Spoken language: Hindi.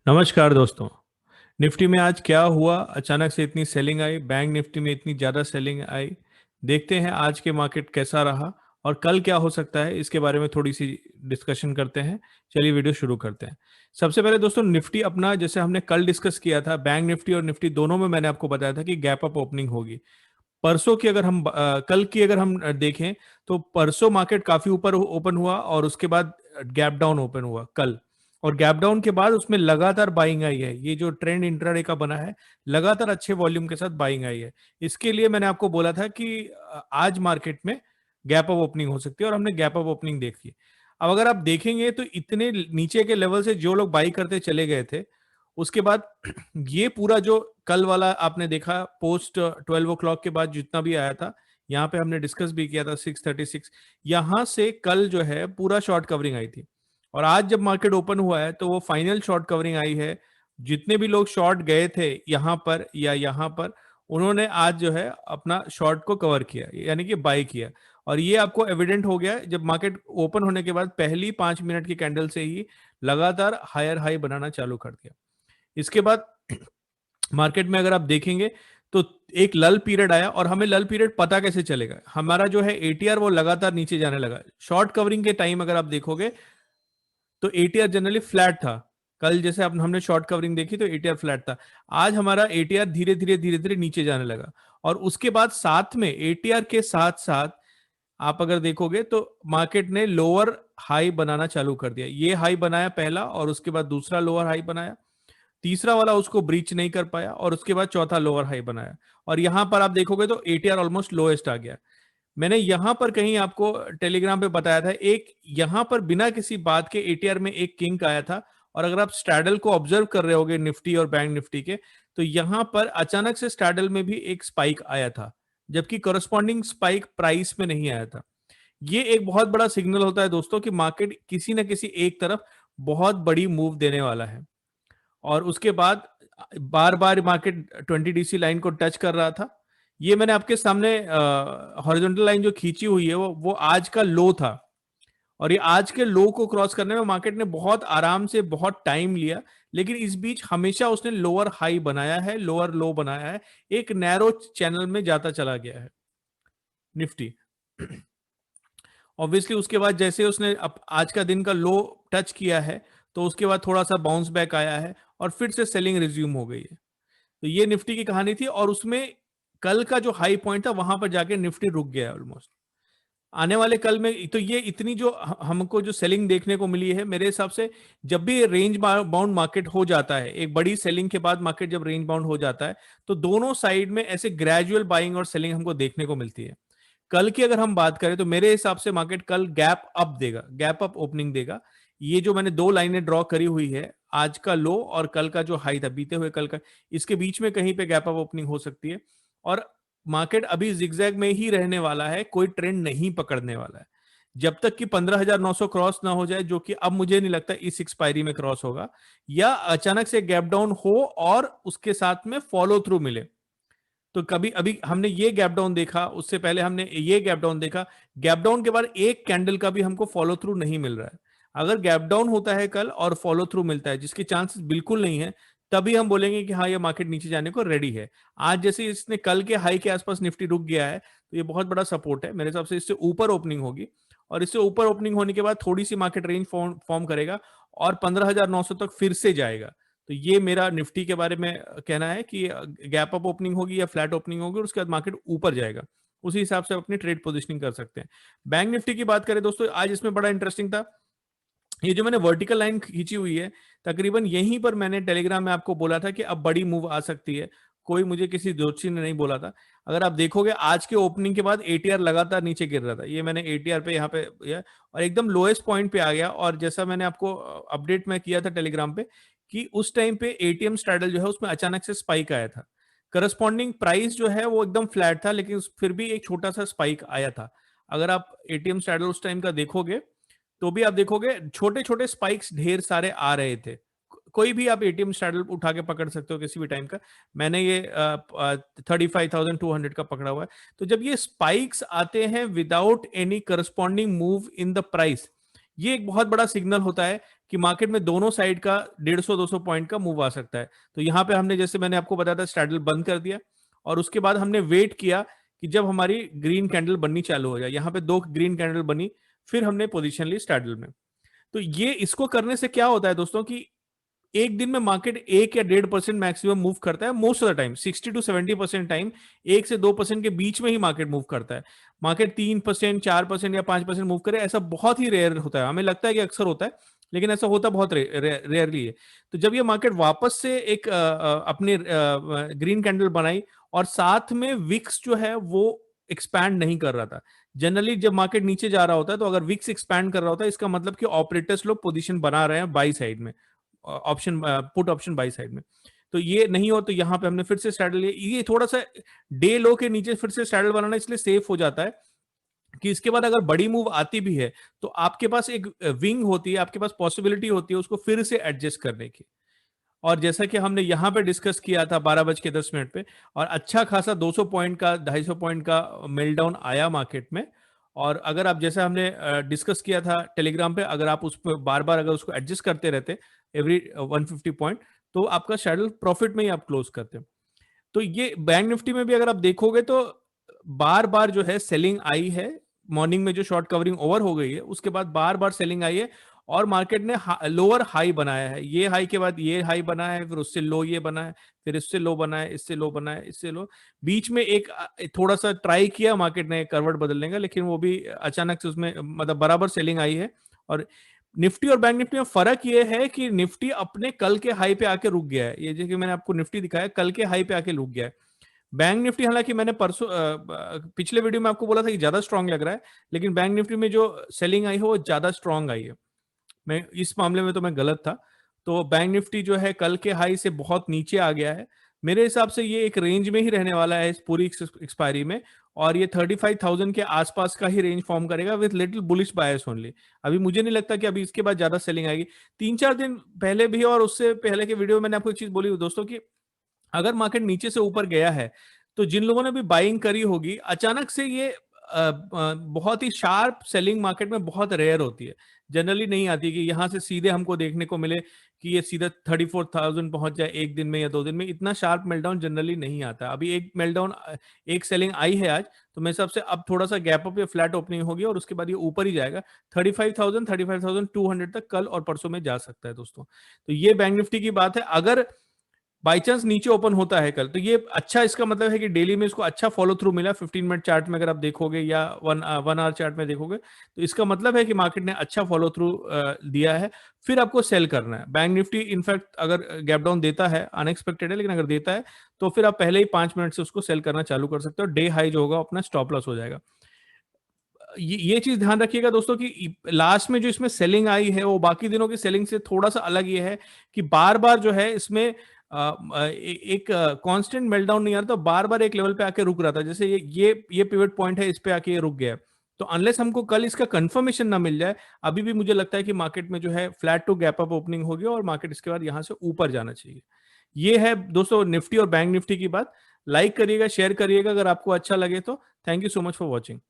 नमस्कार दोस्तों। निफ्टी में आज क्या हुआ? अचानक से इतनी सेलिंग आई, बैंक निफ्टी में इतनी ज़्यादा सेलिंग आई। देखते हैं आज के मार्केट कैसा रहा और कल क्या हो सकता है, इसके बारे में थोड़ी सी डिस्कशन करते हैं। चलिए वीडियो शुरू करते हैं। सबसे पहले दोस्तों, निफ्टी अपना जैसे हमने कल डिस्कस किया था, बैंक निफ्टी और निफ्टी दोनों में मैंने आपको बताया था कि गैप अप ओपनिंग होगी। परसों की अगर हम कल की अगर हम देखें तो परसों मार्केट काफी ऊपर ओपन हुआ और उसके बाद गैप डाउन ओपन हुआ कल। और गैप डाउन के बाद उसमें लगातार बाइंग आई है। ये जो ट्रेंड इंट्राडे का बना है, लगातार अच्छे वॉल्यूम के साथ बाइंग आई है। इसके लिए मैंने आपको बोला था कि आज मार्केट में गैप अप ओपनिंग हो सकती है और हमने गैप अप ओपनिंग देखी। अब अगर आप देखेंगे तो इतने नीचे के लेवल से जो लोग बाई करते चले गए थे, उसके बाद ये पूरा जो कल वाला आपने देखा पोस्ट 12 o'clock के बाद जितना भी आया था, यहाँ पे हमने डिस्कस भी किया था 636, यहाँ से कल जो है पूरा शॉर्ट कवरिंग आई थी। और आज जब मार्केट ओपन हुआ है तो वो फाइनल शॉर्ट कवरिंग आई है। जितने भी लोग शॉर्ट गए थे यहाँ पर या यहाँ पर, उन्होंने आज जो है अपना शॉर्ट को कवर किया, यानी कि बाय किया। और ये आपको एविडेंट हो गया जब मार्केट ओपन होने के बाद पहली 5 मिनट की कैंडल से ही लगातार हायर हाई बनाना चालू कर दिया। इसके बाद मार्केट में अगर आप देखेंगे तो एक लल पीरियड आया और हमें लल पीरियड पता कैसे चलेगा? हमारा जो है एटीआर वो लगातार नीचे जाने लगा। शॉर्ट कवरिंग के टाइम अगर आप देखोगे तो एटीआर जनरली फ्लैट था। कल जैसे हमने शॉर्ट कवरिंग देखी तो एटीआर फ्लैट था। आज हमारा एटीआर धीरे धीरे नीचे जाने लगा। और उसके बाद साथ में एटीआर के साथ साथ आप अगर देखोगे तो मार्केट ने लोअर हाई बनाना चालू कर दिया। ये हाई बनाया पहला और उसके बाद दूसरा लोअर हाई बनाया, तीसरा वाला उसको ब्रीच नहीं कर पाया और उसके बाद चौथा लोअर हाई बनाया। और यहां पर आप देखोगे तो एटीआर ऑलमोस्ट लोएस्ट आ गया। मैंने यहां पर कहीं आपको टेलीग्राम पे बताया था, एक यहां पर बिना किसी बात के एटीआर में एक किंक आया था। और अगर आप स्ट्रैडल को ऑब्जर्व कर रहे होगे निफ्टी और बैंक निफ्टी के, तो यहां पर अचानक से स्ट्रैडल में भी एक स्पाइक आया था, जबकि करस्पॉन्डिंग स्पाइक प्राइस में नहीं आया था। ये एक बहुत बड़ा सिग्नल होता है दोस्तों कि मार्केट किसी ना किसी एक तरफ बहुत बड़ी मूव देने वाला है। और उसके बाद बार बार मार्केट 20 डीसी लाइन को टच कर रहा था। ये मैंने आपके सामने हॉरिजॉन्टल लाइन जो खींची हुई है वो आज का लो था। और ये आज के लो को क्रॉस करने में मार्केट ने बहुत आराम से बहुत टाइम लिया, लेकिन इस बीच हमेशा उसने लोअर हाई बनाया है, लोअर लो बनाया है, एक नैरो चैनल में जाता चला गया है निफ्टी। ऑब्वियसली उसके बाद जैसे उसने आज का दिन का लो टच किया है, तो उसके बाद थोड़ा सा बाउंस बैक आया है और फिर से सेलिंग रिज्यूम हो गई है। तो ये निफ्टी की कहानी थी। और उसमें कल का जो हाई पॉइंट था वहां पर जाके निफ्टी रुक गया ऑलमोस्ट। आने वाले कल में तो ये इतनी जो हमको जो सेलिंग देखने को मिली है, मेरे हिसाब से जब भी रेंज बाउंड मार्केट हो जाता है, एक बड़ी सेलिंग के बाद मार्केट जब रेंज बाउंड हो जाता है, तो दोनों साइड में ऐसे ग्रेजुअल बाइंग और सेलिंग हमको देखने को मिलती है। कल की अगर हम बात करें तो मेरे हिसाब से मार्केट कल गैप अप देगा, गैप अप ओपनिंग देगा। ये जो मैंने दो लाइनें ड्रॉ करी हुई है, आज का लो और कल का जो हाई था बीते हुए कल का, इसके बीच में कहीं पे गैप अप ओपनिंग हो सकती है। और मार्केट अभी जिगजैग में ही रहने वाला है, कोई ट्रेंड नहीं पकड़ने वाला है जब तक कि 15,900 क्रॉस ना हो जाए, जो कि अब मुझे नहीं लगता इस एक्सपायरी में क्रॉस होगा, या अचानक से गैप डाउन हो और उसके साथ में फॉलो थ्रू मिले। तो कभी अभी हमने ये गैप डाउन देखा, उससे पहले हमने ये गैप डाउन देखा। गैप डाउन के बाद एक कैंडल का भी हमको फॉलो थ्रू नहीं मिल रहा है। अगर गैप डाउन होता है कल और फॉलो थ्रू मिलता है, जिसके चांसेस बिल्कुल नहीं है, तभी हम बोलेंगे कि हाँ ये मार्केट नीचे जाने को रेडी है। आज जैसे इसने कल के हाई के आसपास निफ्टी रुक गया है, तो ये बहुत बड़ा सपोर्ट है। मेरे हिसाब से इससे ऊपर ओपनिंग होगी और इससे ऊपर ओपनिंग होने के बाद थोड़ी सी मार्केट रेंज फॉर्म करेगा और 15,900 तक फिर से जाएगा। तो ये मेरा निफ्टी के बारे में कहना है कि गैप अप ओपनिंग होगी या फ्लैट ओपनिंग होगी और उसके बाद मार्केट ऊपर जाएगा। उसी हिसाब से अपनी ट्रेड पोजीशनिंग कर सकते हैं। बैंक निफ्टी की बात करें दोस्तों, आज इसमें बड़ा इंटरेस्टिंग था। ये जो मैंने वर्टिकल लाइन खींची हुई है, तकरीबन यहीं पर मैंने टेलीग्राम में आपको बोला था कि अब बड़ी मूव आ सकती है। कोई मुझे किसी ज्योतिषी ने नहीं बोला था। अगर आप देखोगे आज के ओपनिंग के बाद एटीआर लगातार नीचे गिर रहा था। ये मैंने एटीआर पे यहाँ पे और एकदम लोएस्ट पॉइंट पे आ गया। और जैसा मैंने आपको अपडेट में किया था टेलीग्राम पे कि उस टाइम पे एटीएम स्ट्रैडल जो है उसमें अचानक से स्पाइक आया था। करस्पॉन्डिंग प्राइस जो है वो एकदम फ्लैट था, लेकिन फिर भी एक छोटा सा स्पाइक आया था। अगर आप एटीएम स्ट्रैडल उस टाइम का देखोगे तो भी आप देखोगे छोटे छोटे स्पाइक्स ढेर सारे आ रहे थे। कोई भी आप एटीएम स्ट्रैडल उठा के पकड़ सकते हो किसी भी टाइम का। मैंने ये 35,200 का पकड़ा हुआ है। तो जब ये स्पाइक्स आते हैं without any corresponding move in the price, ये एक बहुत बड़ा सिग्नल होता है कि मार्केट में दोनों साइड का 150-200 पॉइंट का मूव आ सकता है। तो यहाँ पे हमने, जैसे मैंने आपको बताया था, स्ट्रैडल बंद कर दिया और उसके बाद हमने वेट किया कि जब हमारी ग्रीन कैंडल बननी चालू हो जाए। यहाँ पे 2 ग्रीन कैंडल बनी, फिर हमने पोजीशन ली स्ट्रैडल में। तो ये इसको करने से क्या होता है दोस्तों कि एक दिन में मार्केट 1 या 1.5% मैक्सिमम मूव करता है। Most of the time 60-70% time 1 से 2% के बीच में ही मार्केट मूव करता है। मार्केट 3%, 4% या 5% मूव करे, ऐसा बहुत ही रेयर होता है। हमें लगता है कि अक्सर होता है, लेकिन ऐसा होता बहुत रेयरली है। तो जब ये मार्केट वापस से एक अपने ग्रीन कैंडल बनाई और साथ में विक्स जो है वो एक्सपैंड नहीं कर रहा था। जनरली जब मार्केट नीचे जा रहा होता है तो अगर विक्स एक्सपैंड कर रहा होता है, इसका मतलब कि ऑपरेटर्स लोग पोजीशन बना रहे हैं बाई साइड में, option put option by side में। तो ये नहीं हो तो यहाँ पे हमने फिर से स्ट्रैडल लिया। ये थोड़ा सा डे लो के नीचे फिर से स्ट्रैडल बनाना इसलिए सेफ हो जाता है कि इसके बाद अगर बड़ी मूव आती भी है तो आपके पास एक विंग होती है, आपके पास पॉसिबिलिटी होती है उसको फिर से एडजस्ट करने की। और जैसा कि हमने यहाँ पे डिस्कस किया था 12:10 पे, और अच्छा खासा 200 पॉइंट का, 250 पॉइंट का मेल्टडाउन आया मार्केट में। और अगर आप, जैसा हमने डिस्कस किया था टेलीग्राम पे, अगर आप उस पर बार बार अगर उसको एडजस्ट करते रहते एवरी 150 पॉइंट, तो आपका शैडल प्रॉफिट में ही आप क्लोज करते। तो ये बैंक निफ्टी में भी अगर आप देखोगे तो बार बार जो है सेलिंग आई है। मॉर्निंग में जो शॉर्ट कवरिंग ओवर हो गई है उसके बाद बार बार सेलिंग आई है और मार्केट ने लोअर हाई बनाया है। ये हाई के बाद ये हाई बना है, फिर उससे लो ये बना है, फिर इससे लो बना है, इससे लो बना है, इससे लो। बीच में एक थोड़ा सा ट्राई किया मार्केट ने करवट बदलने का, लेकिन वो भी अचानक से उसमें मतलब बराबर सेलिंग आई है। और निफ्टी और बैंक निफ्टी में फर्क ये है कि निफ्टी अपने कल के हाई पे आके रुक गया है। ये जो कि मैंने आपको निफ्टी दिखाया, कल के हाई पे आके रुक गया है। बैंक निफ्टी, हालांकि मैंने परसों पिछले वीडियो में आपको बोला था कि ज्यादा स्ट्रांग लग रहा है, लेकिन बैंक निफ्टी में जो सेलिंग आई है वो ज्यादा स्ट्रांग आई है। मैं इस मामले में तो मैं गलत था। तो बैंक निफ्टी जो है कल के हाई से बहुत नीचे आ गया है। मेरे हिसाब से ये एक रेंज में ही रहने वाला है इस पूरी एक्सपायरी में, और ये 35,000 के आसपास का ही रेंज फॉर्म करेगा with little bullish bias only. अभी मुझे नहीं लगता कि अभी इसके बाद ज्यादा सेलिंग आएगी। 3-4 दिन पहले भी और उससे पहले के वीडियो में मैंने आपको एक चीज बोली दोस्तों कि अगर मार्केट नीचे से ऊपर गया है तो जिन लोगों ने भी बाइंग करी होगी, अचानक से ये बहुत ही शार्प सेलिंग मार्केट में बहुत रेयर होती है। जनरली नहीं आती कि यहां से सीधे हमको देखने को मिले कि ये सीधा 34,000 पहुंच जाए एक दिन में या 2 दिन में। इतना शार्प मेल्टडाउन जनरली नहीं आता। अभी एक मेल्टडाउन, एक सेलिंग आई है आज, तो मेरे हिसाब से अब थोड़ा सा गैप अप या फ्लैट ओपनिंग होगी और उसके बाद ये ऊपर ही जाएगा। 35,000, 35,200 तक कल और परसों में जा सकता है दोस्तों। तो ये बैंक निफ्टी की बात है। अगर बाई चांस नीचे ओपन होता है कल, तो ये अच्छा, इसका मतलब है कि डेली में इसको अच्छा फॉलो थ्रू मिला। 15 मिनट चार्ट में अगर आप देखोगे या वन आवर चार्ट में देखोगे तो इसका मतलब है कि मार्केट ने अच्छा फॉलो थ्रू दिया है। फिर आपको सेल करना है। बैंक निफ्टी इनफैक्ट अगर गैप डाउन देता है, अनएक्सपेक्टेड है लेकिन अगर देता है तो फिर आप पहले ही 5 मिनट से उसको सेल करना चालू कर सकते हो। डे हाई जो होगा अपना स्टॉप लॉस हो जाएगा। ये चीज ध्यान रखिएगा दोस्तों कि लास्ट में जो इसमें सेलिंग आई है वो बाकी दिनों की सेलिंग से थोड़ा सा अलग ये है कि बार बार जो है इसमें एक कांस्टेंट मेल्टडाउन नहीं आ रहा था, बार बार एक लेवल पे आके रुक रहा था। जैसे ये पिवट पॉइंट है, इस पे आके ये रुक गया। तो अनलेस हमको कल इसका कंफर्मेशन ना मिल जाए, अभी भी मुझे लगता है कि मार्केट में जो है flat to gap up opening होगी और मार्केट इसके बाद यहां से ऊपर जाना चाहिए। ये है दोस्तों निफ्टी और बैंक निफ्टी की बात। लाइक करिएगा, शेयर करिएगा अगर आपको अच्छा लगे तो। Thank you so much for watching.